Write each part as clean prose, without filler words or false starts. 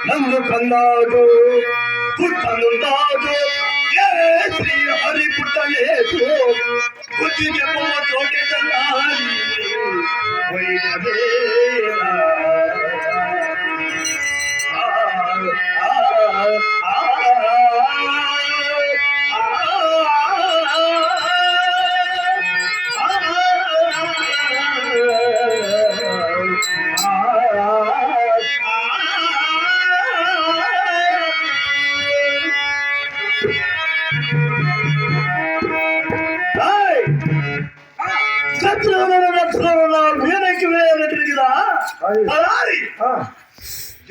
నన్ను కన్నాడు పుట్టనున్నాడు శ్రీ హరి పుట్టలేదు బుద్ధి చెప్పవ తోటి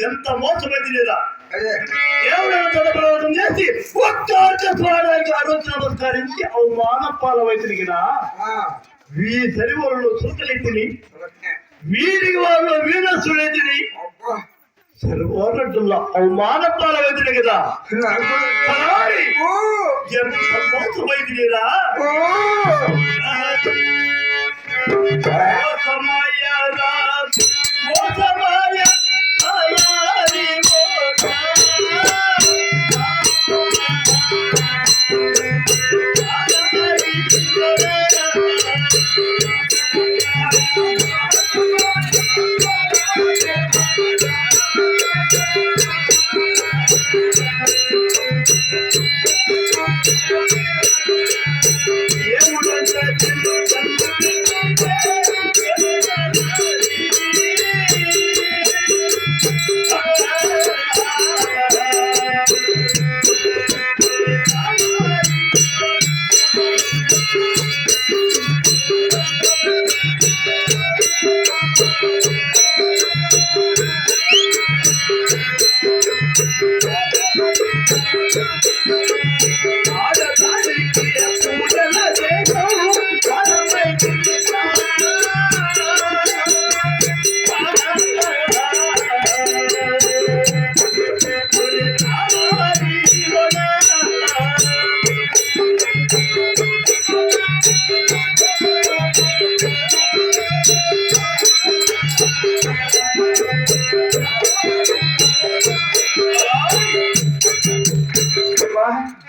ఎంత మోసమైంది లేదా ఎవరైనా తదపరవడం చేసి ఒక్కడానికి ఆలోచన నమస్కరించి అవమాన పాలవైతుంది కదా వీ శరీరంలో సుఖలెత్తిని వీరికి వాళ్ళు వీణస్తుడైతిని సర్వోన్నతుల్లో అవమాన పాలవైతుంది కదా ఎంత మోసమైంది లేదా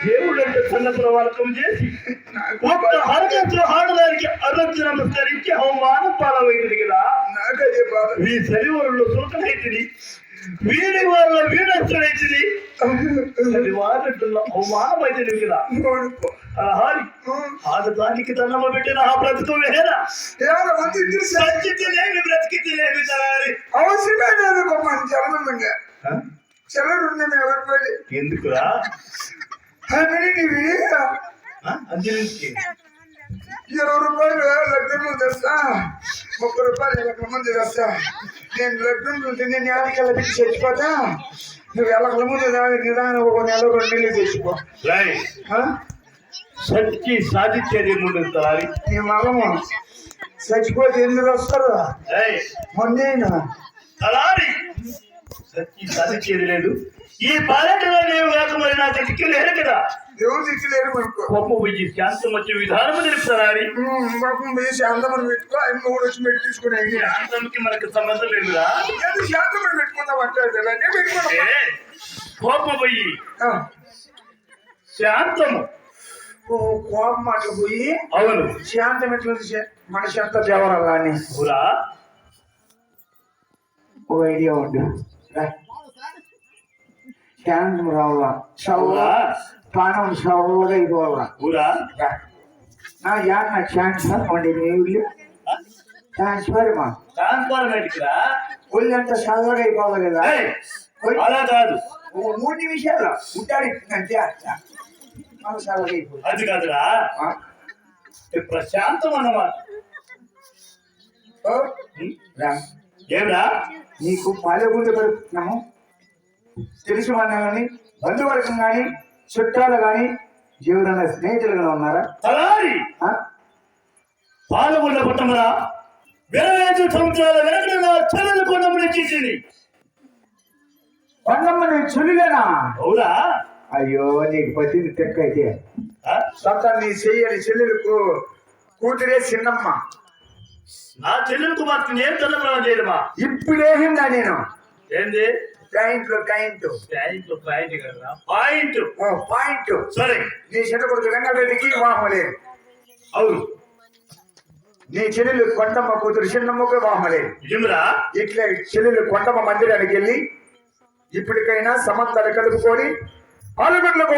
దేవుడంటే సన్నతుల వర్గం చేసి ఒక్క ఆడదానికి అరొచ్చు నమస్కరించి అవమానం పాలవైతుంది కదా ఈ శరీరంలో సుఖమైతుంది వీడి వాళ్ళ వీడస్తుడైతుంది అవమానం అవుతుంది కదా ఆడదానికి తన్నమ్మ పెట్టిన ఆ బ్రతుకు వేరా బ్రతికితేనేమి బ్రతికితేనేమి తయారీ అవసరమే లేదు చల్లడు ఎందుకురా ఇవి 20 రూపాయలు లగ్నంలో తెస్తా 30 రూపాయలు లగ్న ముందు తెస్తా నేను లగ్నంలో నేను ఏళ్ళకల్లా పెట్టి చచ్చిపోతా నువ్వు ఎల్లకల ముందు నిదానం 1 నెల 2 నెలలు తెచ్చిపో సచ్చి సాధించేది ముందు తలారి నీ మగము చచ్చిపోతే ఎందుకు వస్తారు మొన్నేనా తలారి సచ్చి సాధించేది లేదు ఈ బాలటలో నేను కాకపోతే నా చెట్టుకి లేరు కదా దేవుడు తిట్టలేరు మనకు కోపం పోయి శాంతం వచ్చే విధానం తెలుపుతారు కోపం పోయి శాంతమని పెట్టుకో ఆయన 3 వచ్చి పెట్టి తీసుకునే శాంతంకి మనకు సంబంధం లేదురా శాంతమని పెట్టుకుంటా మాట్లాడతా కోపం పోయి శాంతము కోపం మాటలు పోయి అవును శాంతం ఎట్లా మనిషి అంతా దేవరాలా అని ఓ ఐడియా ఉండు శాంతం రావాలా చల్ల పానం చల్లగా అయిపోవాలా నా యాడ్ నాకు ట్రాన్స్ఫర్ అండి మీ ట్రాన్స్ఫర్ మా ఒళ్ళు అంతా చల్లగా అయిపోవాలి కదా అలా కాదు 3 నిమిషాలు ఉంటాడు అంతే మన చల్లగా అయిపోతుంది అది కాదురా ప్రశాంతం అన్నమాట ఏమిరా నీకు పాలగుండ పెడుతున్నాము తెలిసి వాళ్ళని కానీ బంధువర్గం కానీ చుట్టాలు కానీ ఎవరైనా స్నేహితులుగా ఉన్నారా? తలారి ఆ? పాల్గొండ పుట్టమరా 25 సంవత్సరాల వెనక నా చెల్లెలు కొండములు ఇచ్చేసింది. కొండమ్మ నేను చెల్లిలేనా? అవురా? అయ్యో నీకు పట్టింది తెక్క అయితే. ఆ? సొంత నీ చెయ్యని చెల్లెలకు కూతురే చిన్నమ్మ. నా చెల్లెలు కుమార్తె నేను చంద్రప్రభ చేయడమా? ఇప్పుడేసిందా నేను ఏంది పాయింట్ పాయింట్ పాయింట్ కదా పాయింట్. పాయింట్. సరే నీ చెడ్డ కొడుకు వెంకటరెడ్డికి వాహమలే. అవును నీ చెల్లెలు కొండమ్మ కూతురు చిన్నమ్మకు వాహమలే. నిజంరా? ఇట్లా చెల్లెలు కొండమ్మ మందిరానికి వెళ్ళి ఇప్పటికైనా సమంతాలు కలుపుకొని ఆలుగడ్లకు